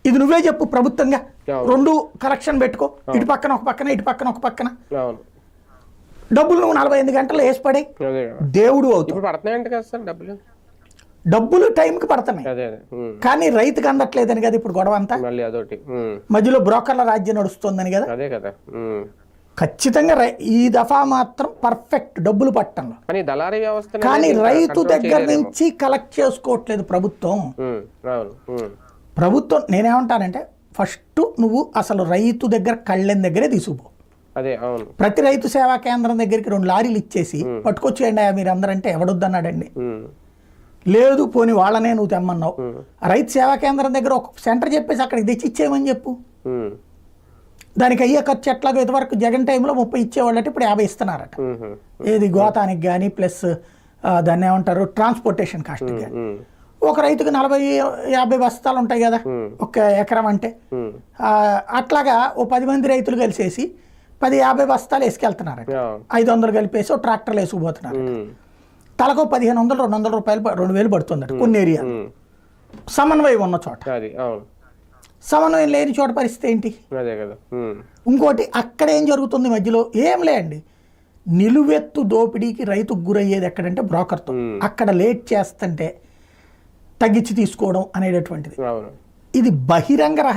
ఇది నువ్వే చెప్పు ప్రభుత్వంగా, రెండు కలెక్షన్ పెట్టుకో, ఇటు పక్కన ఒక పక్కన, ఇటు పక్కన ఒక పక్కన, డబ్బులు నువ్వు 48 గంటలు వేసి పడే దేవుడు అవుతావు. డబ్బులు టైంకి పడుతున్నాయి కానీ రైతుకి అందట్లేదని కదా ఇప్పుడు గొడవ అంతా. మధ్యలో బ్రోకర్ల రాజ్యం నడుస్తుందని కదా. ఖచ్చితంగా ఈ దఫా మాత్రం పర్ఫెక్ట్ డబ్బులు పట్టంలో, కానీ రైతు దగ్గర నుంచి కలెక్ట్ చేసుకోవట్లేదు ప్రభుత్వం. ప్రభుత్వం నేనేమంటానంటే ఫస్ట్ నువ్వు అసలు రైతు దగ్గర కళ్ళెం దగ్గరే తీసుకుపో. ప్రతి రైతు సేవా కేంద్రం దగ్గరికి 2 లారీలు ఇచ్చేసి పట్టుకొచ్చేయండి మీరు అందరంటే ఎవడొద్దన్నాడండి. లేదు పోని వాళ్ళనే నువ్వు తెమ్మన్నావు. రైతు సేవా కేంద్రం దగ్గర ఒక సెంటర్ చెప్పేసి అక్కడికి తెచ్చి ఇచ్చేయమని చెప్పు. దానికి అయ్యే ఖర్చు ఎట్లాగో ఇంతవరకు జగన్ టైంలో 30 ఇచ్చేవాళ్ళంటే ఇప్పుడు 50 ఇస్తున్నారట. ఏది గోతానికి కానీ ప్లస్ దాన్ని ఏమంటారు ట్రాన్స్పోర్టేషన్ కాస్ట్ కానీ. ఒక రైతుకు 40-50 బస్తాలు ఉంటాయి కదా ఒక ఎకరం అంటే. అట్లాగా ఓ 10 మంది రైతులు కలిసేసి 10-50 బస్తాలు వేసుకెళ్తున్నారట. 500 కలిపేసి ఓ ట్రాక్టర్లు వేసుకుపోతున్నారు. తలకు 1500-200 రూపాయలు 2000 పడుతుందట కొన్ని ఏరియాలు. సమన్వయం ఉన్న చోట, సమన్వయం లేని చోట పరిస్థితి ఏంటి? ఇంకోటి అక్కడ ఏం జరుగుతుంది మధ్యలో ఏం లేండి, నిలువెత్తు దోపిడీకి రైతుకు గురయ్యేది ఎక్కడంటే బ్రోకర్తో. అక్కడ లేట్ చేస్తుంటే తగ్గించి తీసుకోవడం అనేటటువంటిది ఇది బహిరంగ రహస్యం.